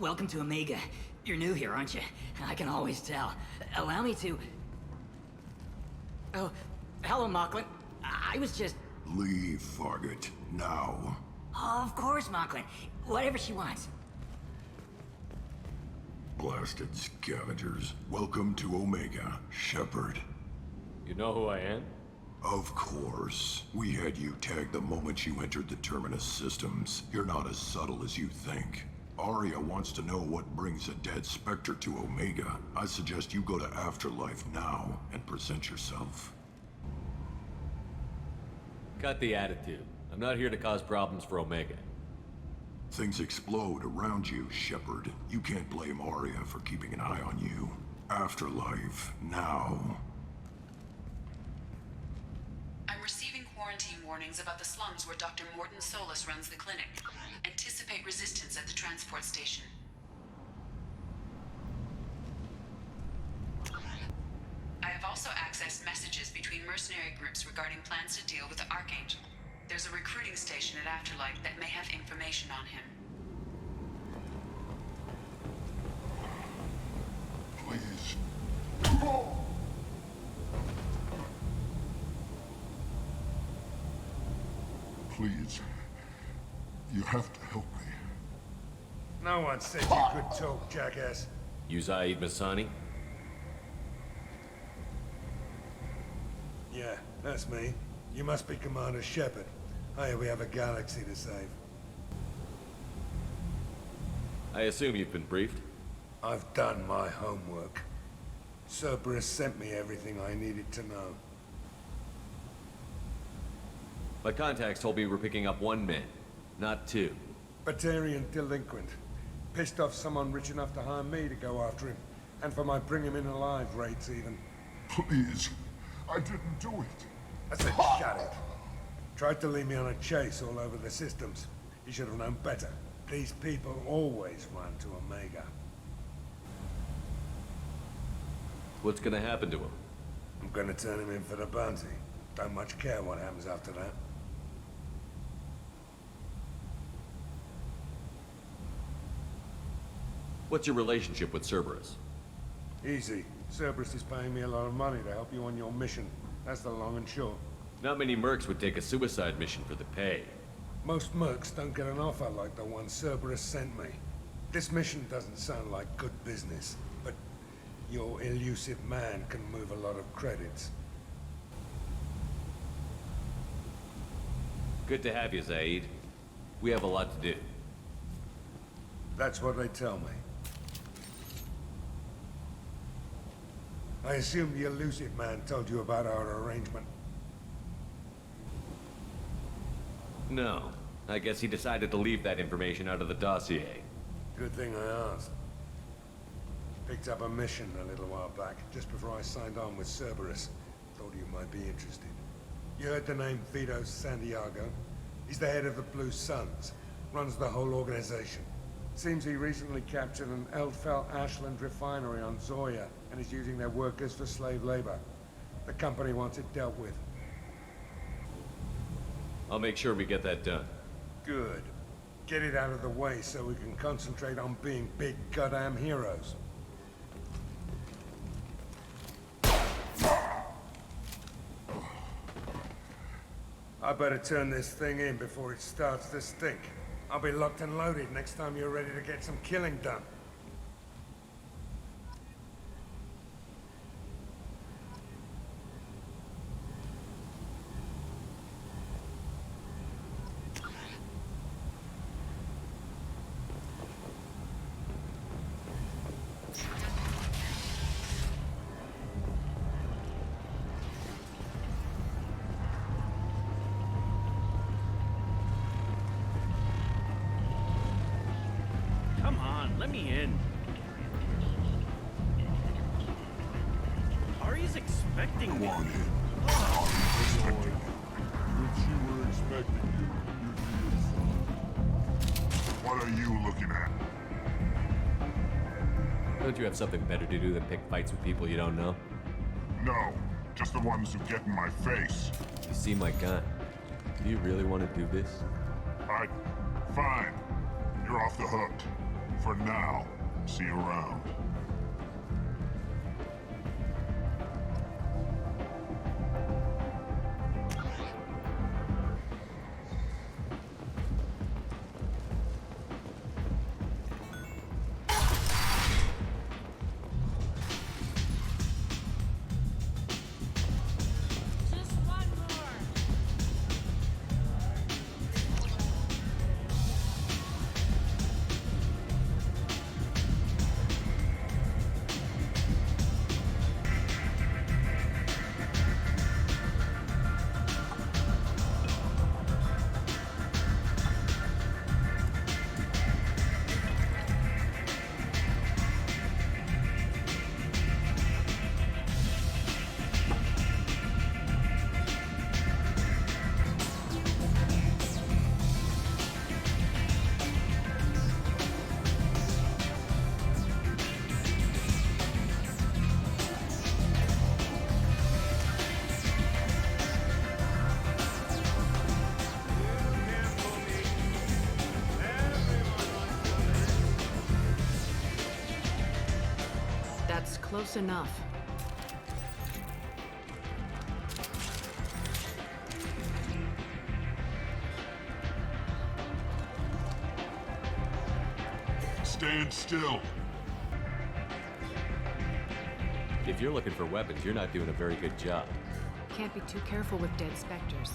Welcome to Omega. You're new here, aren't you? I can always tell. Allow me to... Oh, hello, Mocklin. I was just... Leave, Fargate. Now. Oh, of course, Mocklin. Whatever she wants. Blasted scavengers. Welcome to Omega, Shepard. You know who I am? Of course. We had you tagged the moment you entered the Terminus systems. You're not as subtle as you think. Arya wants to know what brings a dead Spectre to Omega. I suggest you go to Afterlife now and present yourself. Cut the attitude. I'm not here to cause problems for Omega. Things explode around you, Shepard. You can't blame Arya for keeping an eye on you. Afterlife, now. I'm receiving quarantine warnings about the slums where Dr. Morton Solus runs the clinic. Anticipate resistance at the transport station. I have also accessed messages between mercenary groups regarding plans to deal with the Archangel. There's a recruiting station at Afterlife that may have information on him. Please. Please. You have to help me. No one said you could talk, jackass. You Zaid Masani? Yeah, that's me. You must be Commander Shepard. Hey, we have a galaxy to save. I assume you've been briefed? I've done my homework. Cerberus sent me everything I needed to know. My contacts told me we're picking up one man, not two. Batarian delinquent. Pissed off someone rich enough to hire me to go after him. And for my bring him in alive rates even. Please. I didn't do it. I said shut it. Tried to lead me on a chase all over the systems. He should have known better. These people always run to Omega. What's gonna happen to him? I'm gonna turn him in for the bounty. Don't much care what happens after that. What's your relationship with Cerberus? Easy. Cerberus is paying me a lot of money to help you on your mission. That's the long and short. Not many mercs would take a suicide mission for the pay. Most mercs don't get an offer like the one Cerberus sent me. This mission doesn't sound like good business, but your elusive man can move a lot of credits. Good to have you, Zaid. We have a lot to do. That's what they tell me. I assume the elusive man told you about our arrangement. No. I guess he decided to leave that information out of the dossier. Good thing I asked. Picked up a mission a little while back, just before I signed on with Cerberus. Thought you might be interested. You heard the name Vito Santiago? He's the head of the Blue Suns. Runs the whole organization. Seems he recently captured an Eldfell Ashland refinery on Zoya and is using their workers for slave labor. The company wants it dealt with. I'll make sure we get that done. Good. Get it out of the way so we can concentrate on being big goddamn heroes. I better turn this thing in before it starts to stink. I'll be locked and loaded next time you're ready to get some killing done. Come on, let me in. Ari's expecting me. Go on in. I'm expecting you. If she were expecting you, you'd be in front. What are you looking at? Don't you have something better to do than pick fights with people you don't know? No, just the ones who get in my face. You seem my kind. Do you really want to do this? Fine. You're off the hook. For now. See you around. Just one more. That's close enough. Stand still. If you're looking for weapons, you're not doing a very good job. Can't be too careful with dead specters.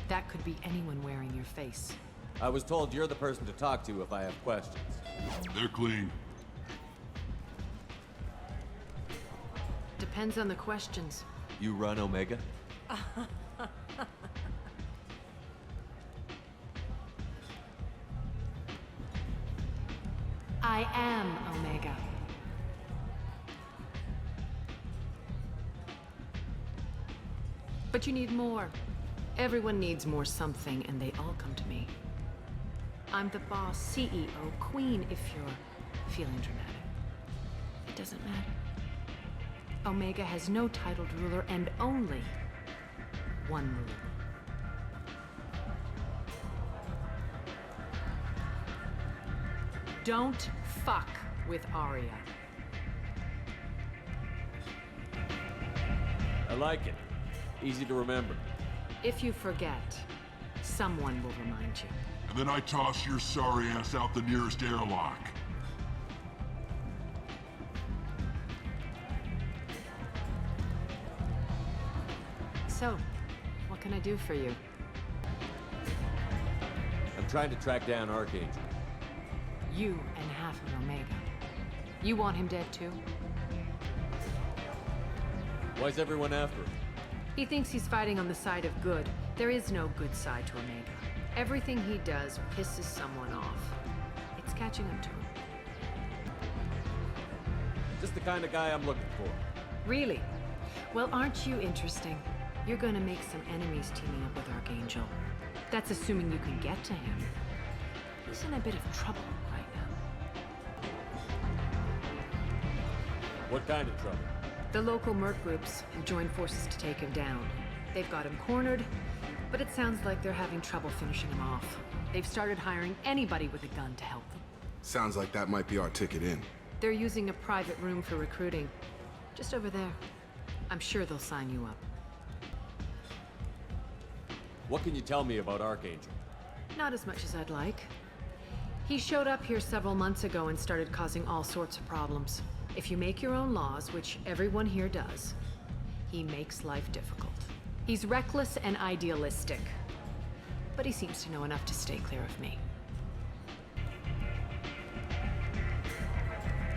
That could be anyone wearing your face. I was told you're the person to talk to if I have questions. They're clean. Depends on the questions. You run Omega? I am Omega. But you need more. Everyone needs more something, and they all come to me. I'm the boss, CEO, queen, if you're feeling dramatic. It doesn't matter. Omega has no titled ruler and only one ruler. Don't fuck with Arya. I like it. Easy to remember. If you forget, someone will remind you. And then I toss your sorry ass out the nearest airlock. So, what can I do for you? I'm trying to track down Archangel. You and half of Omega. You want him dead too? Why's everyone after him? He thinks he's fighting on the side of good. There is no good side to Omega. Everything he does pisses someone off. It's catching up to him. Just the kind of guy I'm looking for. Really? Well, aren't you interesting? You're gonna make some enemies teaming up with Archangel. That's assuming you can get to him. He's in a bit of trouble right now. What kind of trouble? The local merc groups have joined forces to take him down. They've got him cornered, But it sounds like they're having trouble finishing him off. They've started hiring anybody with a gun to help them. Sounds like that might be our ticket in. They're using a private room for recruiting. Just over there. I'm sure they'll sign you up. What can you tell me about Archangel? Not as much as I'd like. He showed up here several months ago and started causing all sorts of problems. If you make your own laws, which everyone here does, he makes life difficult. He's reckless and idealistic. But he seems to know enough to stay clear of me.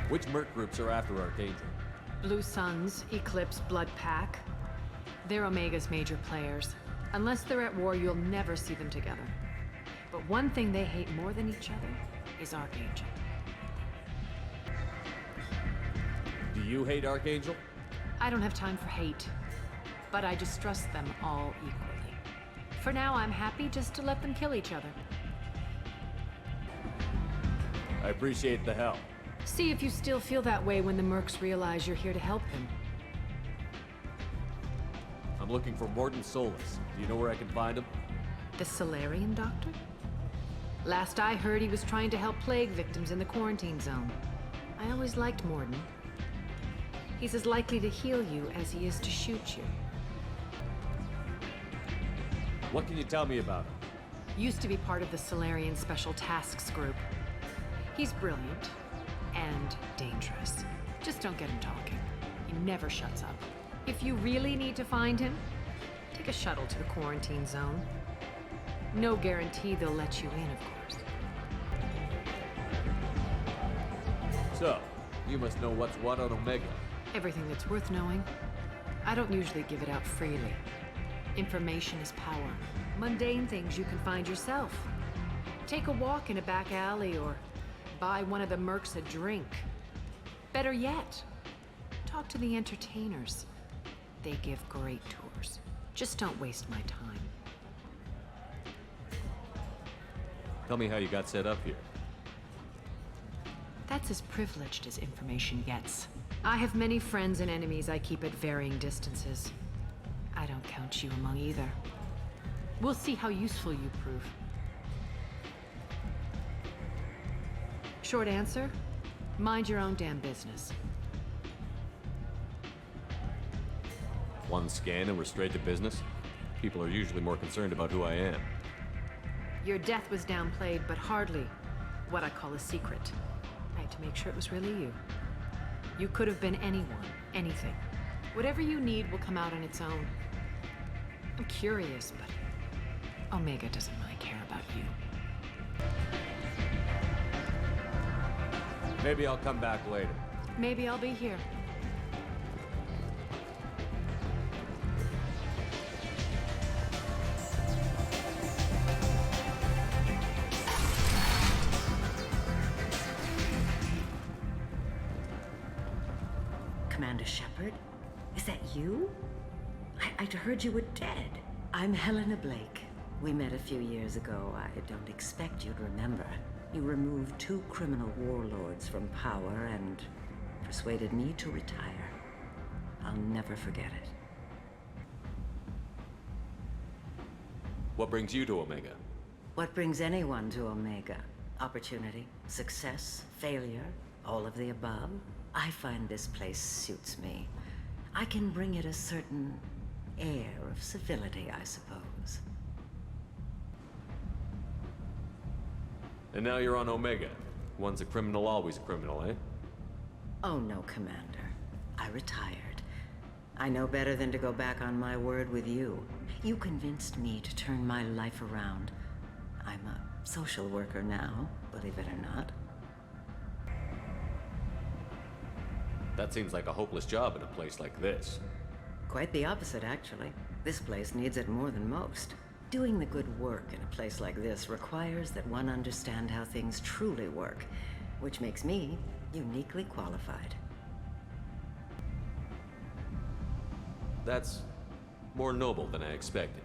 Which merc groups are after Archangel? Blue Suns, Eclipse, Blood Pack. They're Omega's major players. Unless they're at war, you'll never see them together. But one thing they hate more than each other is Archangel. Do you hate Archangel? I don't have time for hate, but I distrust them all equally. For now, I'm happy just to let them kill each other. I appreciate the help. See if you still feel that way when the mercs realize you're here to help him. I'm looking for Morton Solus. Do you know where I can find him? The Solarian doctor? Last I heard, he was trying to help plague victims in the quarantine zone. I always liked Morton. He's as likely to heal you as he is to shoot you. What can you tell me about him? Used to be part of the Solarian Special Tasks Group. He's brilliant and dangerous. Just don't get him talking. He never shuts up. If you really need to find him, take a shuttle to the quarantine zone. No guarantee they'll let you in, of course. So, you must know what's what on Omega. Everything that's worth knowing. I don't usually give it out freely. Information is power. Mundane things you can find yourself. Take a walk in a back alley or buy one of the mercs a drink. Better yet, talk to the entertainers. They give great tours. Just don't waste my time. Tell me how you got set up here. That's as privileged as information gets. I have many friends and enemies I keep at varying distances. I don't count you among either. We'll see how useful you prove. Short answer, mind your own damn business. One scan and we're straight to business? People are usually more concerned about who I am. Your death was downplayed, but hardly what I call a secret. I had to make sure it was really you. You could have been anyone, anything. Whatever you need will come out on its own. I'm curious, but Omega doesn't really care about you. Maybe I'll come back later. Maybe I'll be here. Commander Shepard? Is that you? I'd heard you were dead. I'm Helena Blake. We met a few years ago. I don't expect you'd remember. You removed 2 criminal warlords from power and persuaded me to retire. I'll never forget it. What brings you to Omega? What brings anyone to Omega? Opportunity, success, failure, all of the above. I find this place suits me. I can bring it a certain air of civility, I suppose. And now you're on Omega. Once a criminal, always a criminal, eh? Oh no, Commander. I retired. I know better than to go back on my word with you. You convinced me to turn my life around. I'm a social worker now, believe it or not. That seems like a hopeless job in a place like this. Quite the opposite, actually. This place needs it more than most. Doing the good work in a place like this requires that one understand how things truly work, which makes me uniquely qualified. That's more noble than I expected.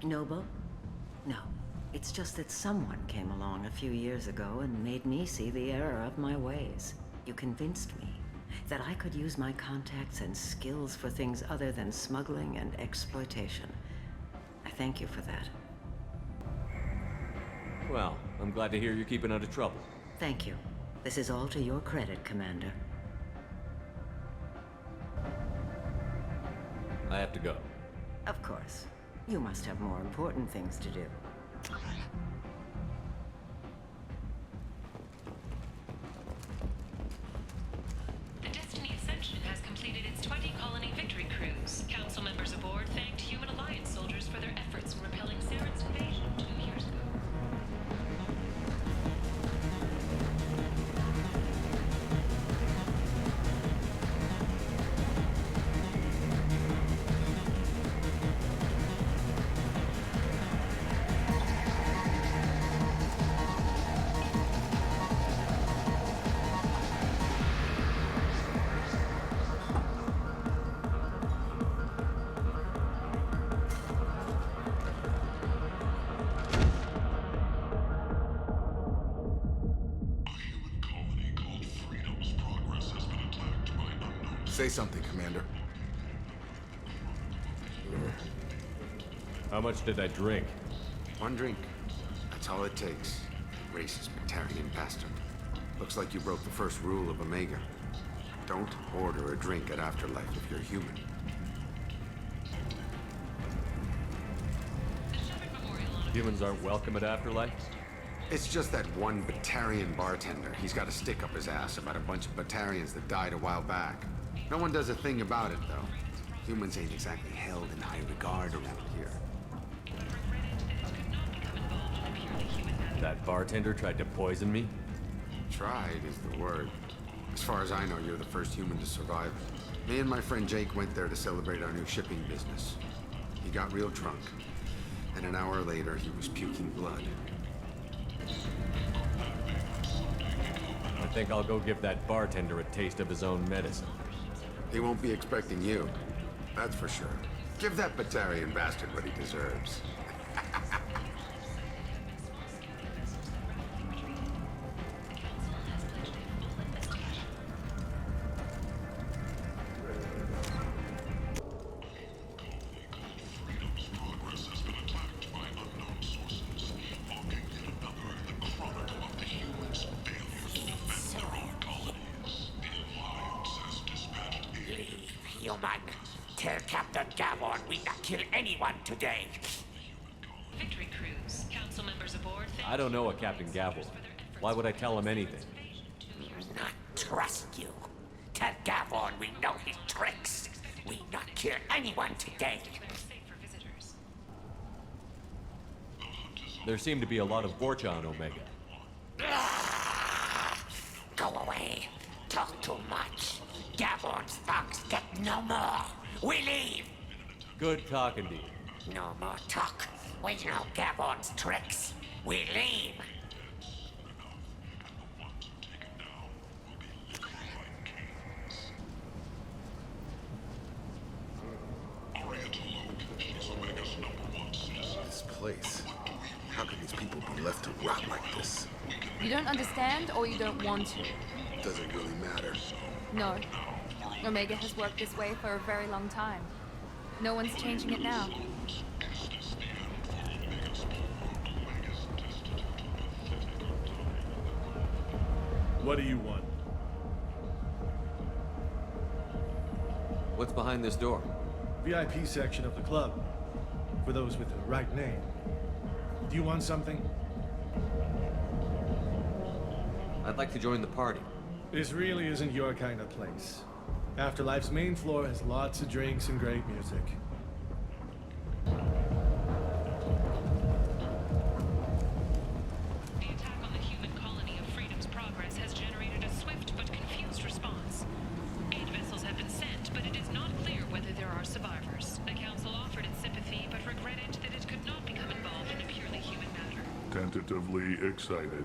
Noble? No. It's just that someone came along a few years ago and made me see the error of my ways. You convinced me that I could use my contacts and skills for things other than smuggling and exploitation. I thank you for that. Well, I'm glad to hear you're keeping out of trouble. Thank you. This is all to your credit, Commander. I have to go. Of course. You must have more important things to do. The Destiny Ascension has completed its 20-colony victory cruise. Council members aboard thanked Human Alliance soldiers for their efforts in repelling Saren's invasion 2 years ago. Say something, Commander. How much did I drink? One drink. That's all it takes. Racist Batarian bastard. Looks like you broke the first rule of Omega. Don't order a drink at Afterlife if you're human. Humans aren't welcome at Afterlife? It's just that one Batarian bartender. He's got a stick up his ass about a bunch of Batarians that died a while back. No one does a thing about it, though. Humans ain't exactly held in high regard around here. That bartender tried to poison me? Tried is the word. As far as I know, you're the first human to survive it. Me and my friend Jake went there to celebrate our new shipping business. He got real drunk, and an hour later, he was puking blood. I think I'll go give that bartender a taste of his own medicine. He won't be expecting you. That's for sure. Give that Batarian bastard what he deserves. Human, tell Captain Gavon we not kill anyone today. Victory cruise. Council members aboard thanked I don't know a Captain Gavel. Why would I tell him anything? Not trust you. Tell Gavon we know his tricks. We not kill anyone today. There seem to be a lot of Vorcha on Omega. Go away. Talk too much. Gavon's thugs get no more. We leave. Good talking to you. No more talk. We know Gavon's tricks. We leave. This place. How can these people be left to rot like this? You don't understand, or you don't want to? Doesn't really matter. No. Omega has worked this way for a very long time. No one's changing it now. What do you want? What's behind this door? VIP section of the club. For those with the right name. Do you want something? I'd like to join the party. This really isn't your kind of place. Afterlife's main floor has lots of drinks and great music. The attack on the human colony of Freedom's Progress has generated a swift but confused response. Aid vessels have been sent, but it is not clear whether there are survivors. The Council offered its sympathy, but regretted that it could not become involved in a purely human matter. Tentatively excited.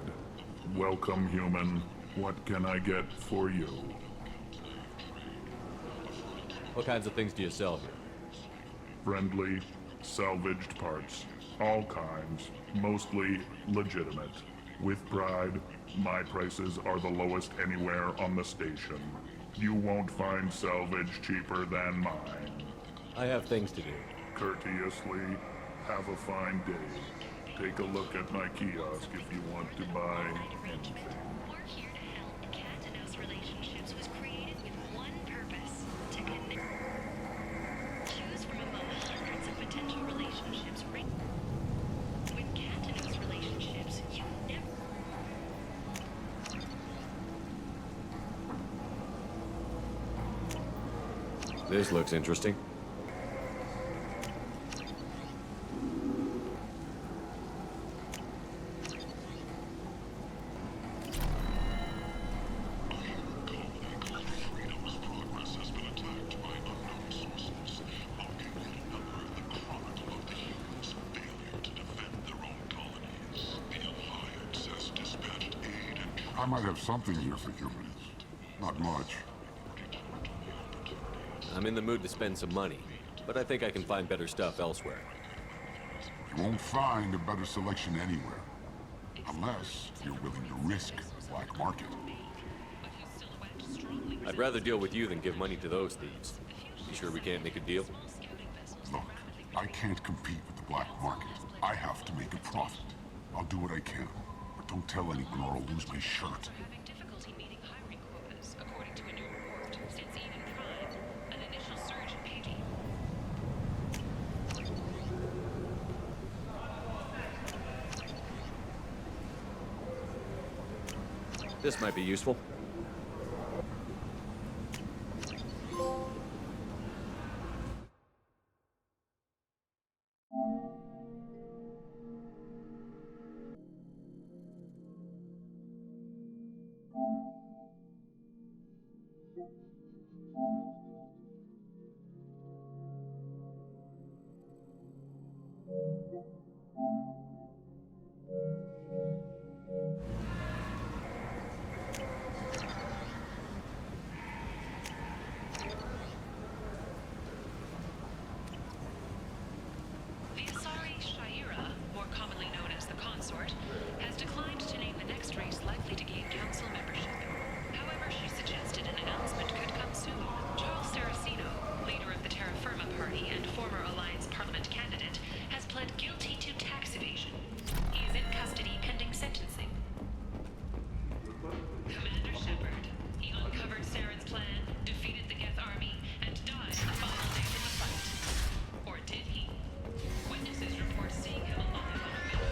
Welcome, human. What can I get for you? What kinds of things do you sell here? Friendly, salvaged parts. All kinds. Mostly legitimate. With pride, my prices are the lowest anywhere on the station. You won't find salvage cheaper than mine. I have things to do. Courteously, have a fine day. Take a look at my kiosk if you want to buy anything. We're here to help. Cat and Mouse Relationships was created with one purpose: to connect. Choose from among hundreds of potential relationships. With Cat and Mouse Relationships, you never. This looks interesting. I might have something here for humans. Not much. I'm in the mood to spend some money, but I think I can find better stuff elsewhere. You won't find a better selection anywhere. Unless you're willing to risk the black market. I'd rather deal with you than give money to those thieves. You sure we can't make a deal? Look, I can't compete with the black market. I have to make a profit. I'll do what I can. But don't tell anyone or I'll lose my shirt. Having difficulty meeting hiring quotas, according to a new report, since Eden Prime, an initial surge in paging. This might be useful. Has declined to name the next race likely to gain council membership. However, she suggested an announcement could come soon. Charles Saraceno, leader of the Terra Firma Party and former Alliance Parliament candidate, has pled guilty to tax evasion. He is in custody pending sentencing. Commander Shepard. He uncovered Saren's plan, defeated the Geth army, and died the final days of the fight. Or did he? Witnesses report seeing him alive on a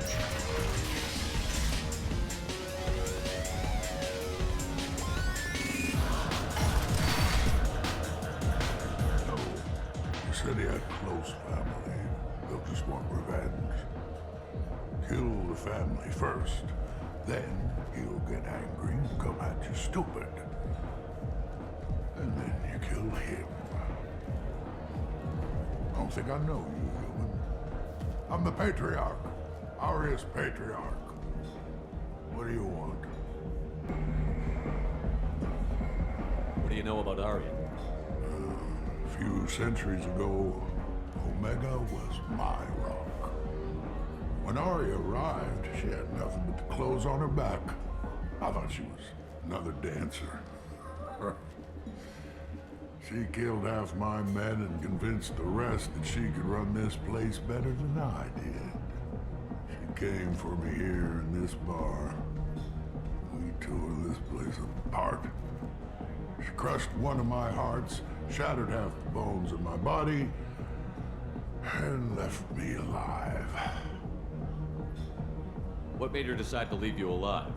You said he had close family. They'll just want revenge. Kill the family first. Then he'll get angry and come at you stupid. And then you kill him. I don't think I know you, human. I'm the Patriarch. Aria's Patriarch. What do you want? What do you know about Aria? A few centuries ago, Omega was my rock. When Aria arrived, she had nothing but the clothes on her back. I thought she was another dancer. She killed half my men and convinced the rest that she could run this place better than I did. She came for me here in this bar. We tore this place apart. She crushed one of my hearts, shattered half the bones in my body, and left me alive. What made her decide to leave you alive?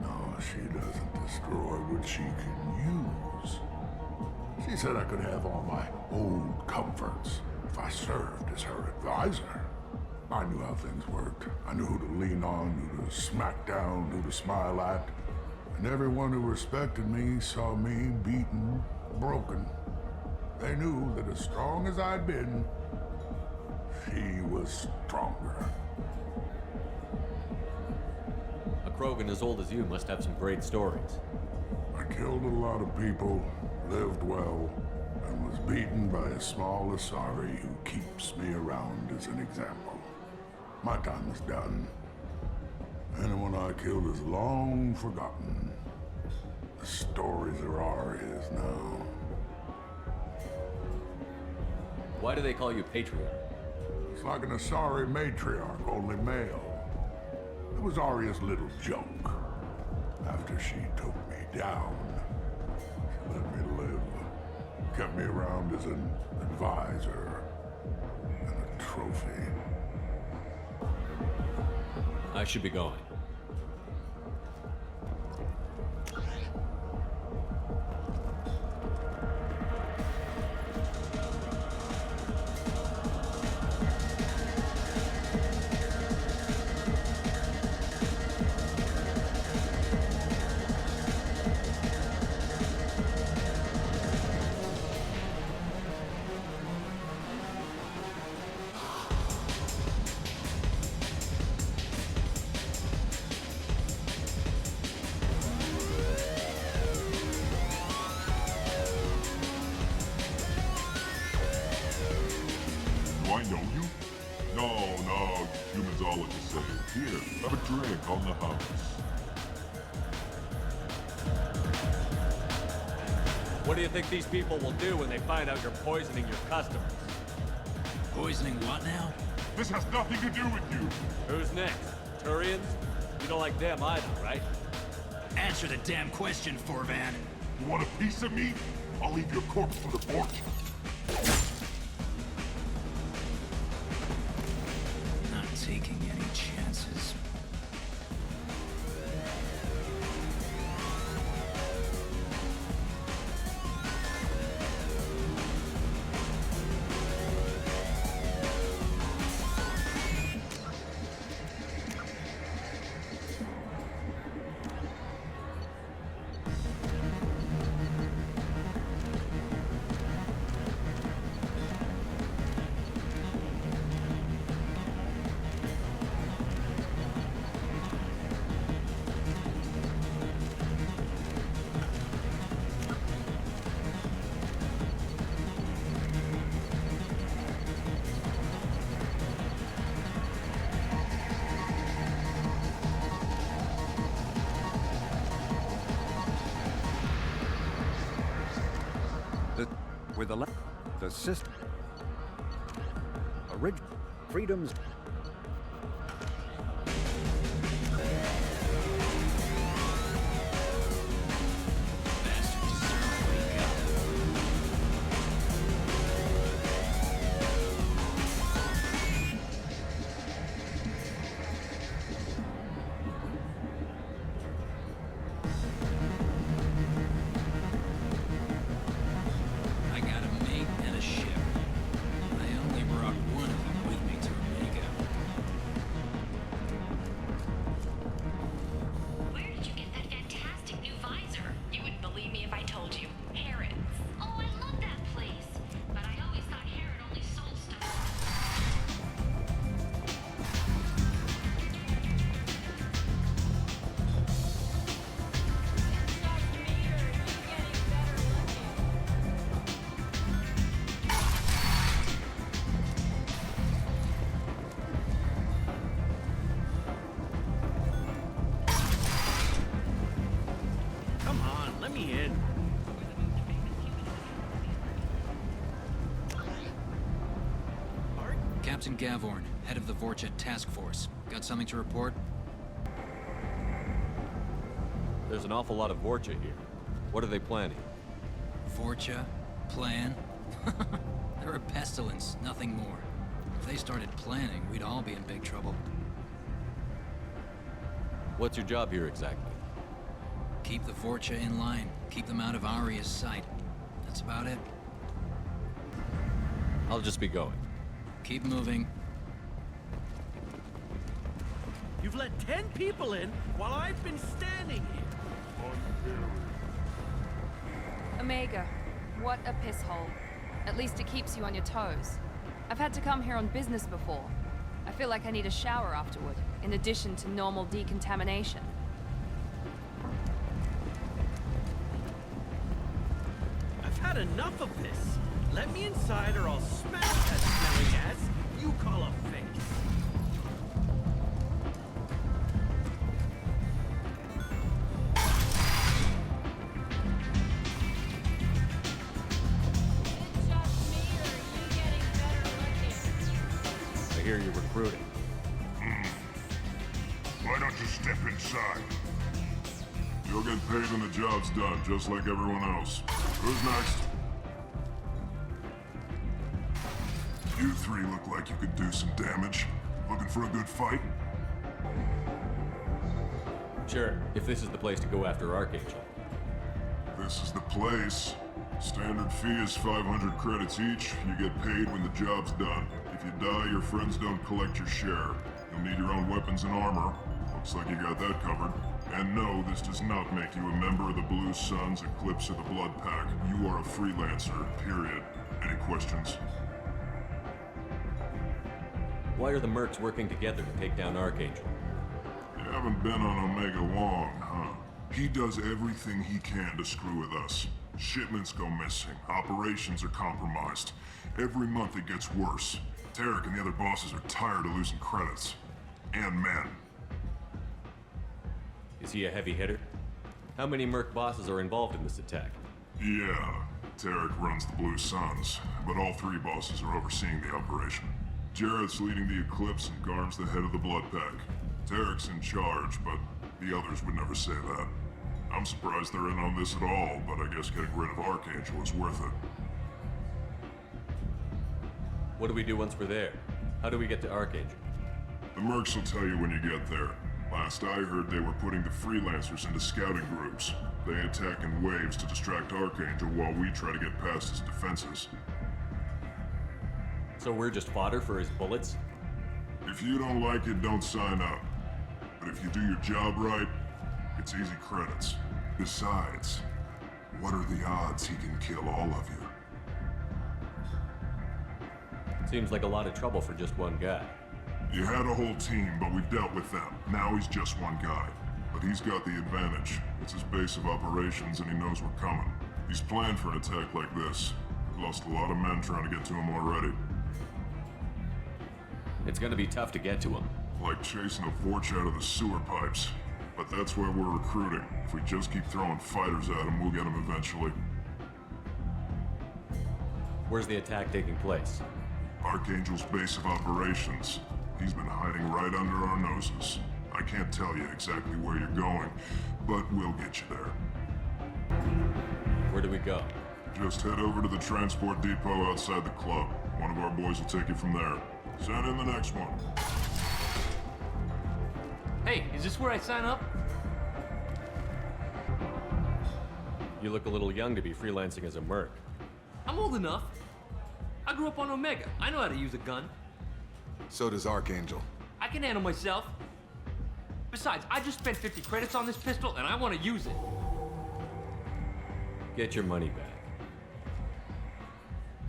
No, she doesn't destroy what she can use. She said I could have all my old comforts if I served as her advisor. I knew how things worked. I knew who to lean on, who to smack down, who to smile at. And everyone who respected me saw me beaten, broken. They knew that as strong as I'd been, she was stronger. A Krogan as old as you must have some great stories. I killed a lot of people, lived well, and was beaten by a small Asari who keeps me around as an example. My time is done. Anyone I killed is long forgotten. The stories are Aria's now. Why do they call you Patriarch? It's like an Asari matriarch, only male. It was Arya's little joke. After she took me down, she let me live. Kept me around as an advisor and a trophy. I should be going. Do I know you? No, humans all look the same. Here, have a drink on the house. What do you think these people will do when they find out you're poisoning your customers? Poisoning what now? This has nothing to do with you. Who's next? Turians? You don't like them either, right? Answer the damn question, Forvan. You want a piece of me? I'll leave your corpse for the fortune. Not taking any chances. With the system, original freedoms. Captain Gavorn, head of the Vorcha task force. Got something to report? There's an awful lot of Vorcha here. What are they planning? Vorcha? Plan? They're a pestilence, nothing more. If they started planning, we'd all be in big trouble. What's your job here exactly? Keep the Vorcha in line. Keep them out of Arya's sight. That's about it. I'll just be going. Keep moving. You've let 10 people in while I've been standing here. Omega, what a piss hole. At least it keeps you on your toes. I've had to come here on business before. I feel like I need a shower afterward, in addition to normal decontamination. I've had enough of this. Let me inside or I'll smash that smelly ass you call a face. I hear you're recruiting. Why don't you step inside? You'll get paid when the job's done, just like everyone else. Who's next? You three look like you could do some damage. Looking for a good fight? Sure, if this is the place to go after Archangel. This is the place. Standard fee is 500 credits each. You get paid when the job's done. If you die, your friends don't collect your share. You'll need your own weapons and armor. Looks like you got that covered. And no, this does not make you a member of the Blue Suns, Eclipse, or the Blood Pack. You are a freelancer, period. Any questions? Why are the mercs working together to take down Archangel? You haven't been on Omega long, huh? He does everything he can to screw with us. Shipments go missing. Operations are compromised. Every month it gets worse. Tarek and the other bosses are tired of losing credits. And men. Is he a heavy hitter? How many merc bosses are involved in this attack? Yeah, Tarek runs the Blue Suns, but all three bosses are overseeing the operation. Jarrett's leading the Eclipse and Garm's the head of the Blood Pack. Tarek's in charge, but the others would never say that. I'm surprised they're in on this at all, but I guess getting rid of Archangel is worth it. What do we do once we're there? How do we get to Archangel? The mercs will tell you when you get there. Last I heard, they were putting the freelancers into scouting groups. They attack in waves to distract Archangel while we try to get past his defenses. So we're just fodder for his bullets? If you don't like it, don't sign up. But if you do your job right, it's easy credits. Besides, what are the odds he can kill all of you? Seems like a lot of trouble for just one guy. You had a whole team, but we've dealt with them. Now he's just one guy. But he's got the advantage. It's his base of operations and he knows we're coming. He's planned for an attack like this. We've lost a lot of men trying to get to him already. It's gonna be tough to get to him. Like chasing a Vorch out of the sewer pipes. But that's where we're recruiting. If we just keep throwing fighters at him, we'll get him eventually. Where's the attack taking place? Archangel's base of operations. He's been hiding right under our noses. I can't tell you exactly where you're going, but we'll get you there. Where do we go? Just head over to the transport depot outside the club. One of our boys will take you from there. Send in the next one. Hey, is this where I sign up? You look a little young to be freelancing as a merc. I'm old enough. I grew up on Omega. I know how to use a gun. So does Archangel. I can handle myself. Besides, I just spent 50 credits on this pistol and I want to use it. Get your money back.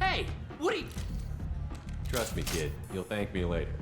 Hey, what are you... Trust me, kid. You'll thank me later.